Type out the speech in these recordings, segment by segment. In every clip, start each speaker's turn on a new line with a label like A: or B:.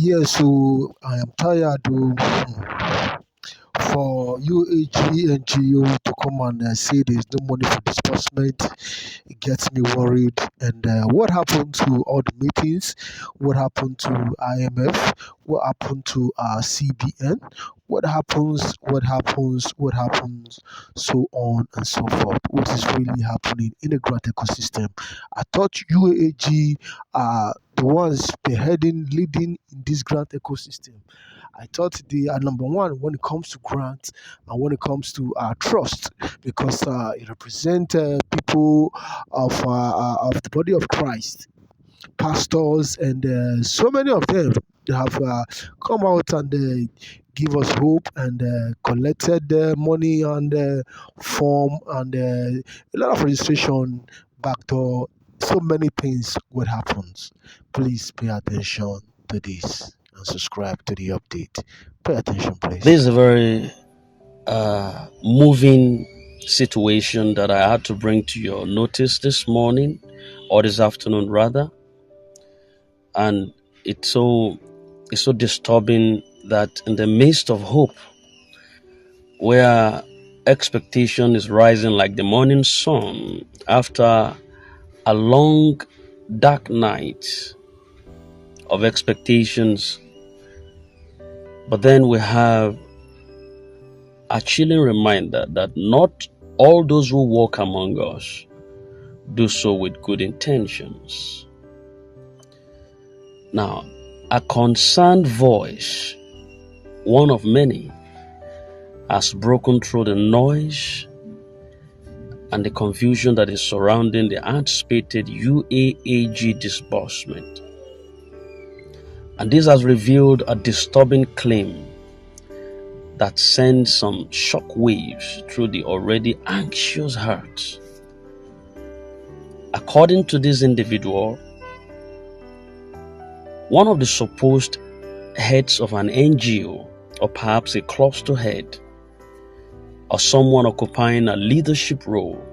A: Yeah, so I am tired for UAG and GO to come and say there's no money for disbursement. It gets me worried. And what happened to all the meetings? What happened to IMF? What happened to CBN? What happens? What happens? What happens? So on and so forth. What is really happening in the grant ecosystem? I thought UAG are the ones spearheading, leading in this grant ecosystem. I thought they are number one when it comes to grants and when it comes to trust, because it represents people of the body of Christ, pastors, and so many of them have come out and give us hope and collected money and form and a lot of registration, backdoor, so many things. What happens? Please pay attention to this and subscribe to the update. Pay attention, please.
B: This is a very moving situation that I had to bring to your notice this morning, or this afternoon rather. And it's so disturbing that in the midst of hope, where expectation is rising like the morning sun after a long dark night of expectations, but then we have a chilling reminder that not all those who walk among us do so with good intentions. Now, a concerned voice, one of many, has broken through the noise and the confusion that is surrounding the anticipated UAAG disbursement. And this has revealed a disturbing claim that sends some shock waves through the already anxious hearts. According to this individual, one of the supposed heads of an NGO, or perhaps a cluster head, or someone occupying a leadership role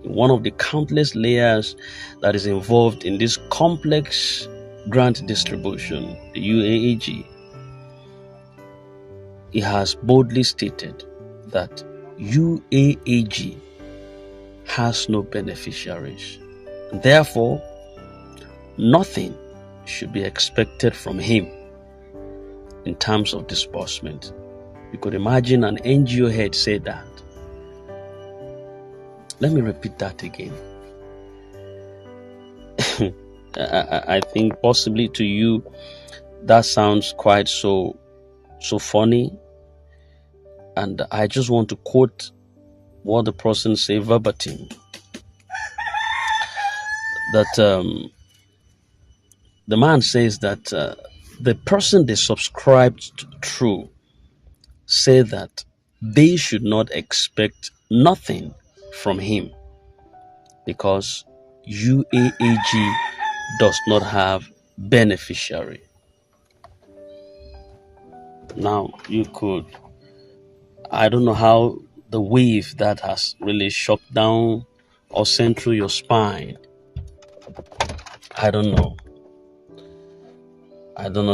B: in one of the countless layers that is involved in this complex grant distribution, the UAAG, he has boldly stated that UAAG has no beneficiaries. Therefore, nothing should be expected from him in terms of disbursement. You could imagine an NGO head say that. Let me repeat that again. I think possibly to you that sounds quite so funny, and I just want to quote what the person said verbatim, that the man says that the person they subscribed through say that they should not expect nothing from him because UAAG does not have beneficiary. Now I don't know how the wave that has really shocked down or sent through your spine. I don't know.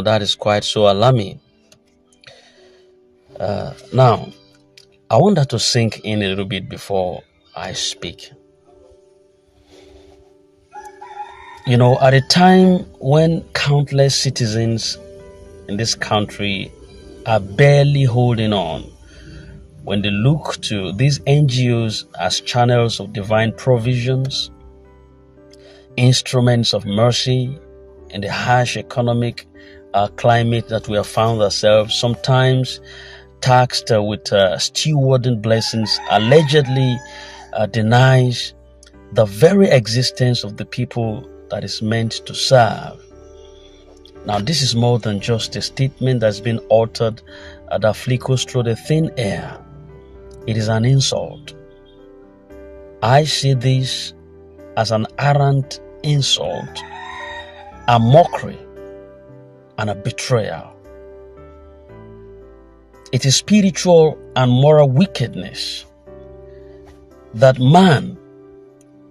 B: That is quite so alarming. Now, I want that to sink in a little bit before I speak. You know, at a time when countless citizens in this country are barely holding on, when they look to these NGOs as channels of divine provisions, instruments of mercy in the harsh economic climate that we have found ourselves, sometimes taxed with stewarding blessings, allegedly denies the very existence of the people that is meant to serve. Now, this is more than just a statement that's been uttered that flickers through the thin air. It is an insult. I see this as an arrant insult, a mockery, and a betrayal. It is spiritual and moral wickedness that man,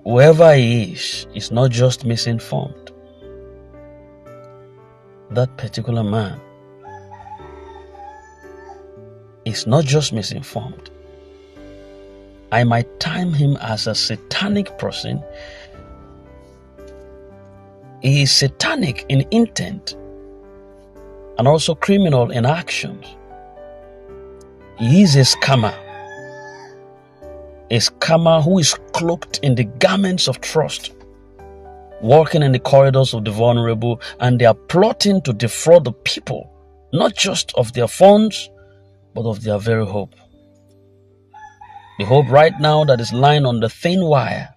B: whoever he is not just misinformed. that particular man is not just misinformed. I might time him as a satanic person. He is satanic in intent and also criminal in actions. He is a scammer who is cloaked in the garments of trust, walking in the corridors of the vulnerable, and they are plotting to defraud the people, not just of their funds, but of their very hope. The hope right now that is lying on the thin wire.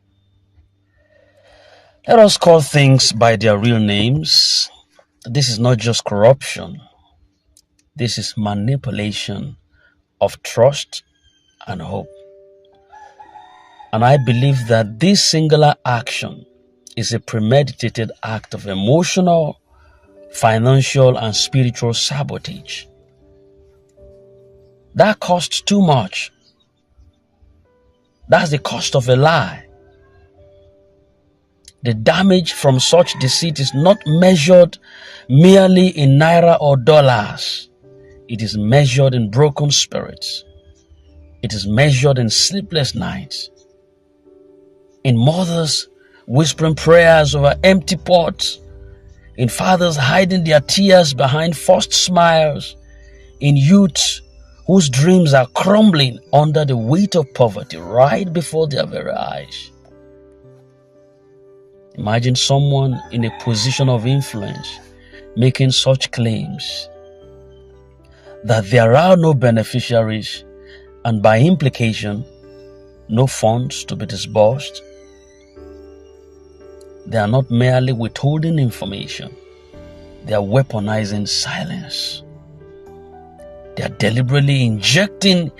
B: Let us call things by their real names. This is not just corruption. This is manipulation of trust and hope. And I believe that this singular action is a premeditated act of emotional, financial, and spiritual sabotage. That costs too much. That's the cost of a lie. The damage from such deceit is not measured merely in naira or dollars. It is measured in broken spirits. It is measured in sleepless nights, in mothers whispering prayers over empty pots, in fathers hiding their tears behind forced smiles, in youths whose dreams are crumbling under the weight of poverty right before their very eyes. Imagine someone in a position of influence making such claims that there are no beneficiaries and by implication, no funds to be disbursed. They are not merely withholding information, they are weaponizing silence. They are deliberately injecting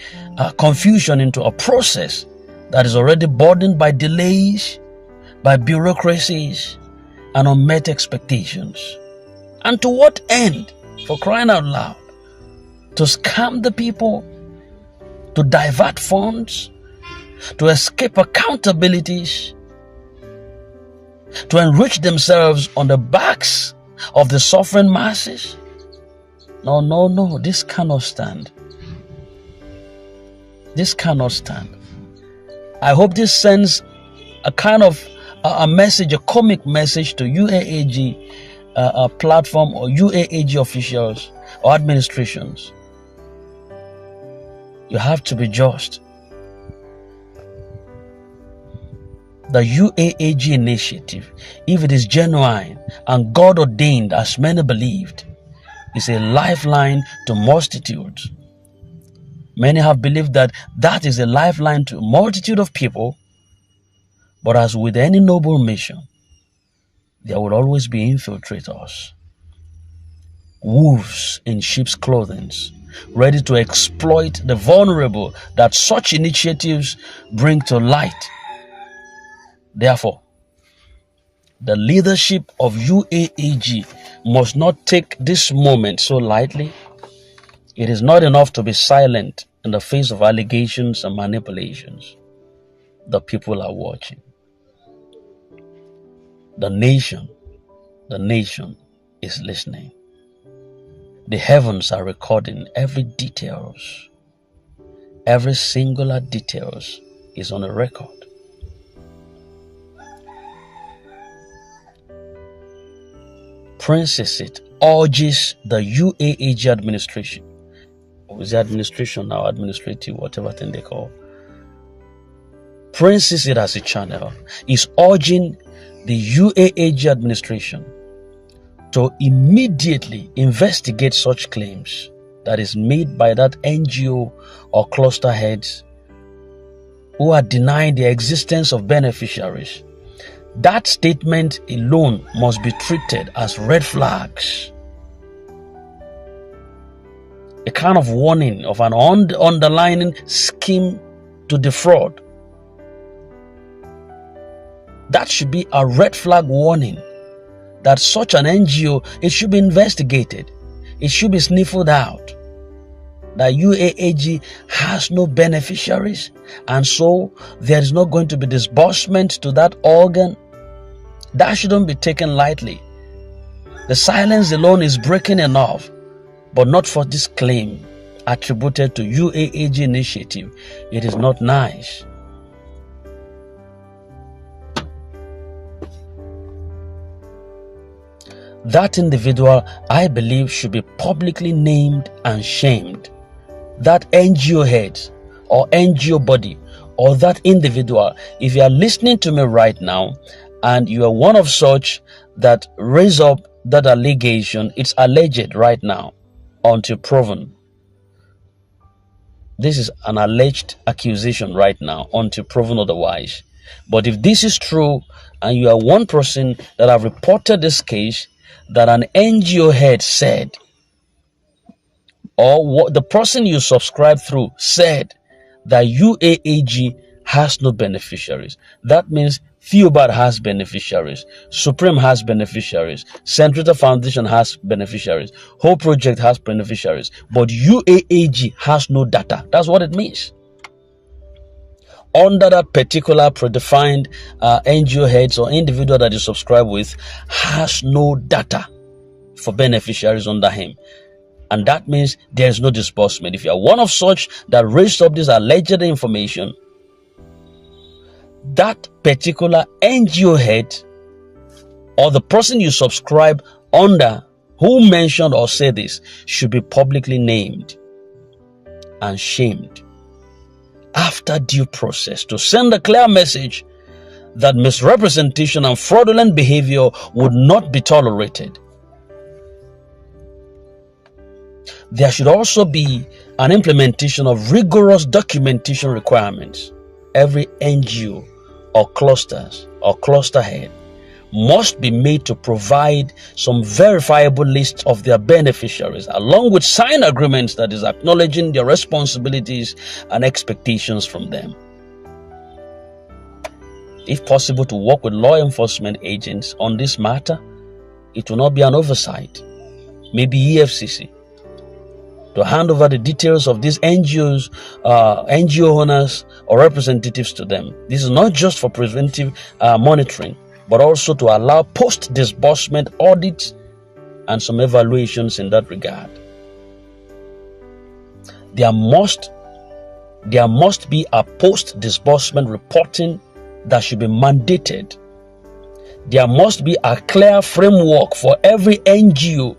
B: confusion into a process that is already burdened by delays, by bureaucracies, and unmet expectations. And to what end? For crying out loud. To scam the people, to divert funds, to escape accountabilities, to enrich themselves on the backs of the suffering masses. No, this cannot stand. This cannot stand. I hope this sends a kind of a message, a comic message to UAAG platform or UAAG officials or administrations. You have to be just. The UAAG initiative, if it is genuine and God ordained as many believed, is a lifeline to multitudes. Many have believed that that is a lifeline to a multitude of people, but as with any noble mission, there will always be infiltrators, wolves in sheep's clothing, ready to exploit the vulnerable that such initiatives bring to light. Therefore, the leadership of UAAG must not take this moment so lightly. It is not enough to be silent in the face of allegations and manipulations. The people are watching. The nation is listening. The heavens are recording every details. Every singular details is on a record. Prince urges the UAAG administration, or is it administration now, administrative, whatever thing they call. Prince as a channel is urging the UAAG administration to immediately investigate such claims that is made by that NGO or cluster heads who are denying the existence of beneficiaries. That statement alone must be treated as red flags. A kind of warning of an underlying scheme to defraud. That should be a red flag warning that such an NGO, it should be investigated. It should be sniffed out. That UAAG has no beneficiaries, and so there is not going to be disbursement to that organ. That shouldn't be taken lightly. The silence alone is breaking enough, but not for this claim attributed to UAAG initiative. It is not nice. That individual, I believe, should be publicly named and shamed. That NGO head or NGO body or that individual, if you are listening to me right now and you are one of such that raise up that allegation, it's alleged right now until proven. This is an alleged accusation right now until proven otherwise. But if this is true and you are one person that have reported this case that an NGO head said, or what the person you subscribe through said, that UAAG has no beneficiaries. That means Theobald has beneficiaries, Supreme has beneficiaries, Centrator Foundation has beneficiaries, Whole Project has beneficiaries, but UAAG has no data. That's what it means. Under that particular predefined NGO heads or individual that you subscribe with has no data for beneficiaries under him. And that means there is no disbursement. If you are one of such that raised up this alleged information, that particular NGO head or the person you subscribe under who mentioned or said this should be publicly named and shamed after due process to send a clear message that misrepresentation and fraudulent behavior would not be tolerated. There should also be an implementation of rigorous documentation requirements. Every NGO or clusters or cluster head must be made to provide some verifiable lists of their beneficiaries, along with signed agreements that is acknowledging their responsibilities and expectations from them. If possible, to work with law enforcement agents on this matter, it will not be an oversight. Maybe EFCC, to hand over the details of these NGOs, NGO owners or representatives to them. This is not just for preventive monitoring, but also to allow post-disbursement audits and some evaluations in that regard. There must be a post-disbursement reporting that should be mandated. There must be a clear framework for every NGO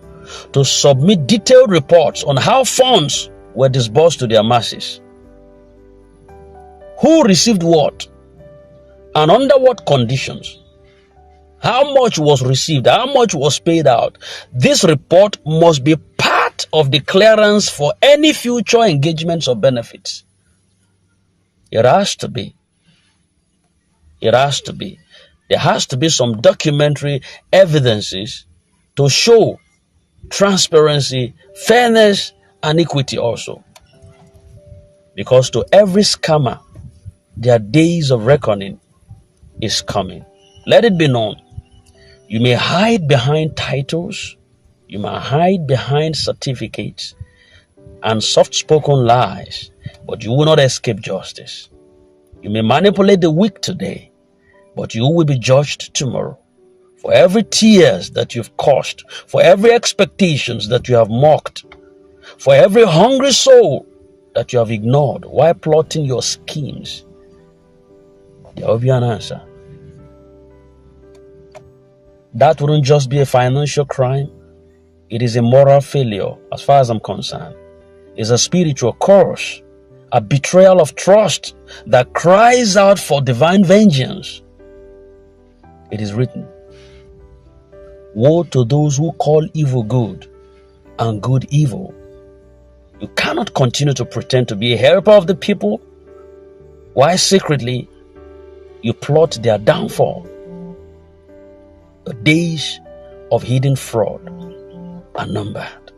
B: to submit detailed reports on how funds were disbursed to their masses, who received what, and under what conditions, how much was received, how much was paid out. This report must be part of the clearance for any future engagements or benefits. It has to be. It has to be. There has to be some documentary evidences to show transparency, fairness, and equity also. Because to every scammer, their days of reckoning is coming. Let it be known. You may hide behind titles, you may hide behind certificates and soft-spoken lies, but you will not escape justice. You may manipulate the weak today, but you will be judged tomorrow. For every tears that you've caused, for every expectations that you have mocked, for every hungry soul that you have ignored while plotting your schemes, there will be an answer. That wouldn't just be a financial crime. It is a moral failure as far as I'm concerned. It's a spiritual curse, a betrayal of trust that cries out for divine vengeance. It is written, woe to those who call evil good and good evil. You cannot continue to pretend to be a helper of the people while secretly you plot their downfall. The days of hidden fraud are numbered.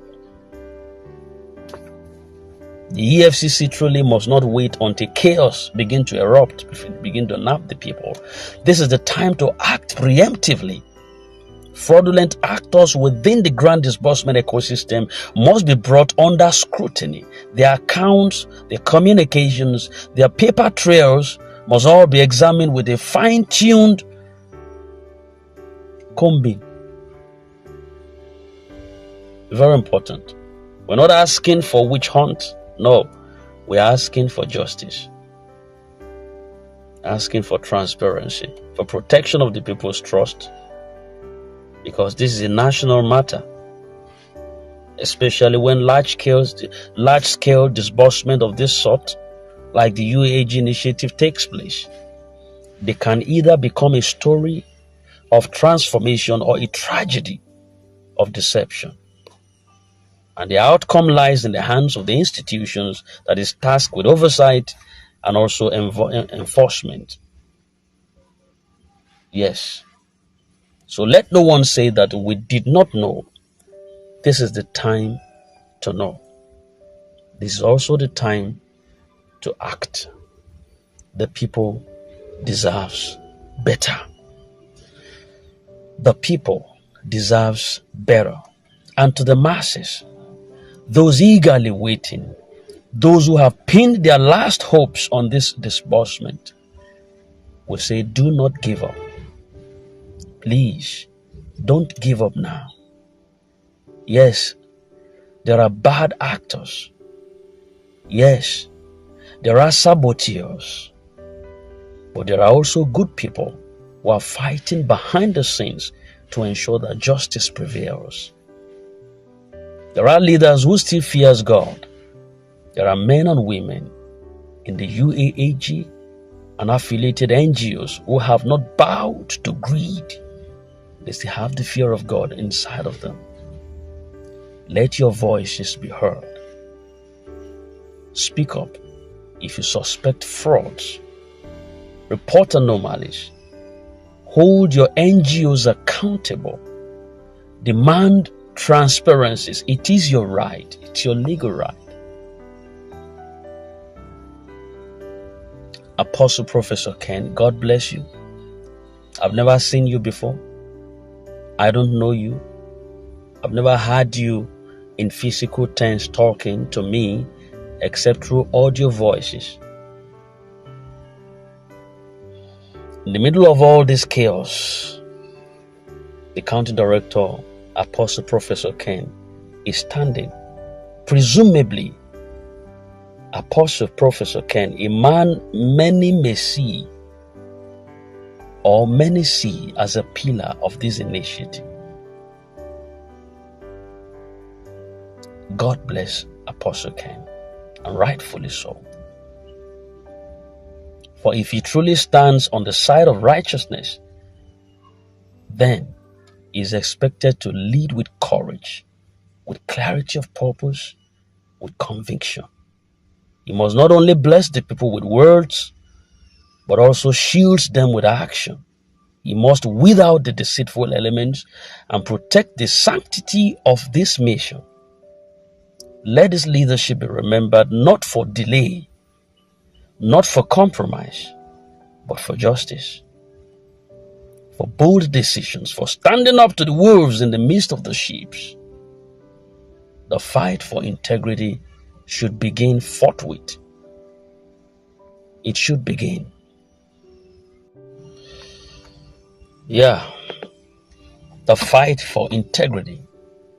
B: The EFCC truly must not wait until chaos begin to erupt, begin to nab the people. This is the time to act preemptively. Fraudulent actors within the grant disbursement ecosystem must be brought under scrutiny. Their accounts, their communications, their paper trails must all be examined with a fine-tuned combing. Very important. We're not asking for witch hunt. No, we're asking for justice, asking for transparency, for protection of the people's trust, because this is a national matter, especially when large-scale disbursement of this sort, like the UAG initiative, takes place. They can either become a story of transformation or a tragedy of deception. And the outcome lies in the hands of the institutions that is tasked with oversight and also enforcement. Yes. So let no one say that we did not know. This is the time to know. This is also the time to act. The people deserves better. The people deserves better. And to the masses, those eagerly waiting, those who have pinned their last hopes on this disbursement, will say, do not give up. Please, don't give up now. Yes, there are bad actors. Yes, there are saboteurs. But there are also good people who are fighting behind the scenes to ensure that justice prevails. There are leaders who still fears God. There are men and women in the UAAG and affiliated NGOs who have not bowed to greed. They still have the fear of God inside of them. Let your voices be heard. Speak up if you suspect frauds. Report anomalies. Hold your NGOs accountable. Demand transparencies. It is your right. It's your legal right. Apostle Professor Ken, God bless you. I've never seen you before. I don't know you. I've never heard you in physical terms talking to me except through audio voices. In the middle of all this chaos, the county director, Apostle Professor Ken, is standing. Presumably, Apostle Professor Ken, a man many may see or many see as a pillar of this initiative. God bless Apostle Ken, and rightfully so. For if he truly stands on the side of righteousness, then he is expected to lead with courage, with clarity of purpose, with conviction. He must not only bless the people with words, but also shields them with action. He must weed out the deceitful elements and protect the sanctity of this mission. Let his leadership be remembered not for delay, not for compromise, but for justice, for bold decisions, for standing up to the wolves in the midst of the sheep. The fight for integrity should begin forthwith. It should begin. Yeah, the fight for integrity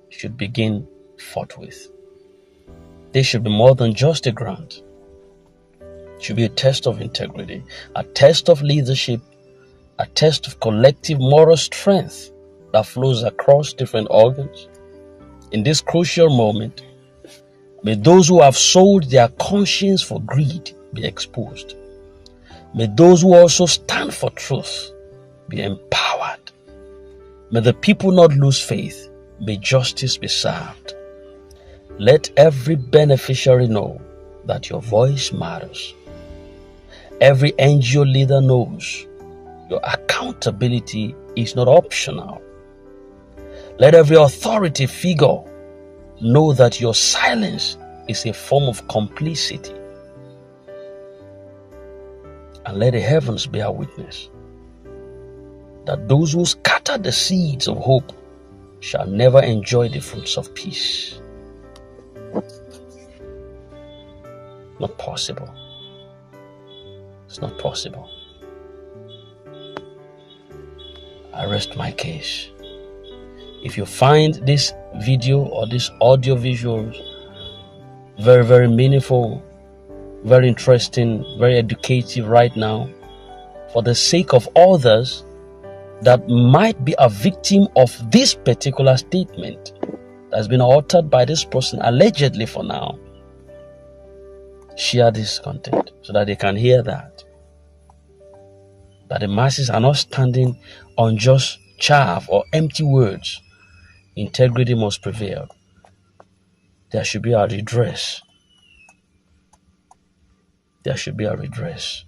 B: should begin forthwith. This should be more than just a grant. It should be a test of integrity, a test of leadership, a test of collective moral strength that flows across different organs. In this crucial moment, may those who have sold their conscience for greed be exposed. May those who also stand for truth be empowered. May the people not lose faith. May justice be served. Let every beneficiary know that your voice matters. Every NGO leader knows your accountability is not optional. Let every authority figure know that your silence is a form of complicity. And let the heavens bear witness that those who scatter the seeds of hope shall never enjoy the fruits of peace. Not possible. It's not possible. I rest my case. If you find this video or this audio visuals very, very meaningful, very interesting, very educative right now, for the sake of others that might be a victim of this particular statement that's been uttered by this person, allegedly for now, share this content so that they can hear that the masses are not standing on just chaff or empty words. Integrity must prevail. There should be a redress. There should be a redress.